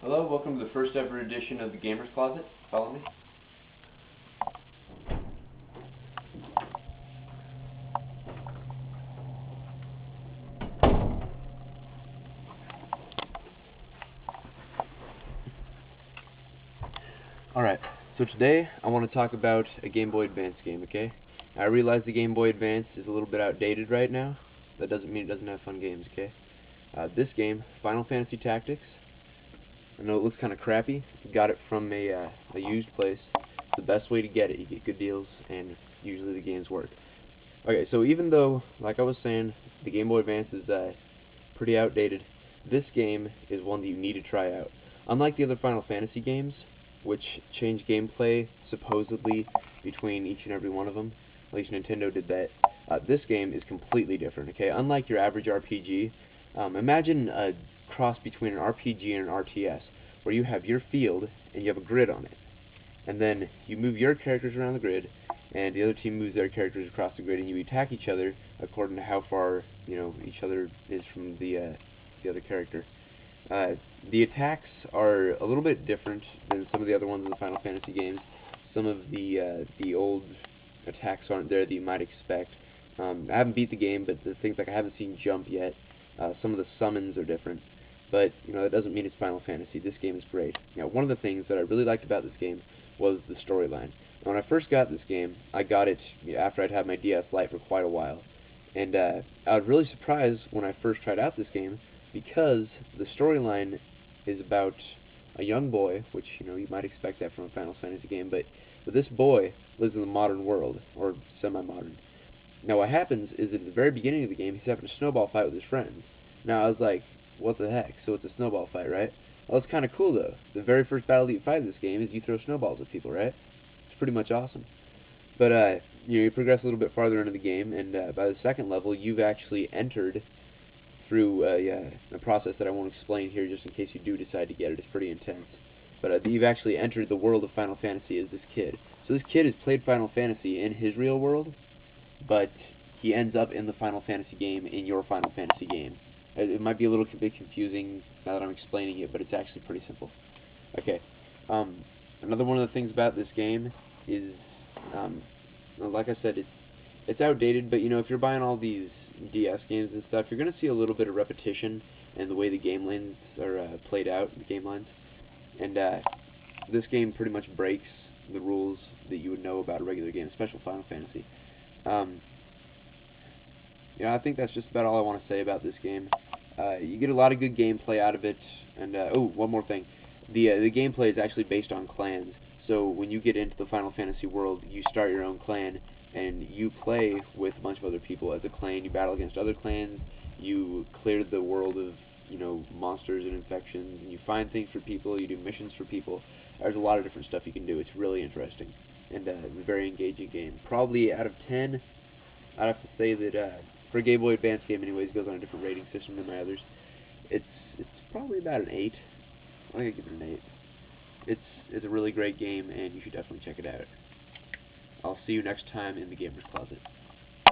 Hello, welcome to the first ever edition of the Gamer's Closet. Follow me. Alright, so today I want to talk about a Game Boy Advance game, okay? I realize the Game Boy Advance is a little bit outdated right now. That doesn't mean it doesn't have fun games, okay? This game, Final Fantasy Tactics, I know it looks kind of crappy. Got it from a used place. It's the best way to get it. You get good deals, and usually the games work. Okay, so even though, like I was saying, the Game Boy Advance is pretty outdated, this game is one that you need to try out. Unlike the other Final Fantasy games, which change gameplay supposedly between each and every one of them, at least Nintendo did that, this game is completely different, okay? Unlike your average RPG, imagine a cross between an RPG and an RTS, where you have your field and you have a grid on it. And then you move your characters around the grid, and the other team moves their characters across the grid, and you attack each other according to how far each other is from the other character. The attacks are a little bit different than some of the other ones in the Final Fantasy games. Some of the old attacks aren't there that you might expect. I haven't beat the game, but the things like I haven't seen jump yet. Some of the summons are different. But, that doesn't mean it's Final Fantasy. This game is great. One of the things that I really liked about this game was the storyline. When I first got this game, I got it after I'd had my DS Lite for quite a while. And I was really surprised when I first tried out this game because the storyline is about a young boy, which, you might expect that from a Final Fantasy game, but this boy lives in the modern world, or semi-modern. Now what happens is at the very beginning of the game, he's having a snowball fight with his friends. Now I was like, what the heck? So it's a snowball fight, right? Well, it's kind of cool, though. The very first battle that you fight in this game is you throw snowballs at people, right? It's pretty much awesome. But, you progress a little bit farther into the game, and by the second level, you've actually entered through a process that I won't explain here just in case you do decide to get it. It's pretty intense. But you've actually entered the world of Final Fantasy as this kid. So this kid has played Final Fantasy in his real world, but he ends up in the Final Fantasy game in your Final Fantasy game. It might be a little bit confusing now that I'm explaining it, but it's actually pretty simple. Okay, another one of the things about this game is, like I said, it's outdated, but if you're buying all these DS games and stuff, you're going to see a little bit of repetition in the way the game lines are played out, the game lines. And this game pretty much breaks the rules that you would know about a regular game, especially Final Fantasy. I think that's just about all I want to say about this game. You get a lot of good gameplay out of it, and oh, one more thing. The gameplay is actually based on clans, so when you get into the Final Fantasy world, you start your own clan, and you play with a bunch of other people as a clan. You battle against other clans, you clear the world of, monsters and infections, and you find things for people, you do missions for people. There's a lot of different stuff you can do. It's really interesting, and a very engaging game. Probably out of 10, I'd have to say that for a Game Boy Advance game anyways, it goes on a different rating system than my others. It's probably about an 8. I'm gonna give it an 8. It's a really great game, and you should definitely check it out. I'll see you next time in the Gamer's Closet.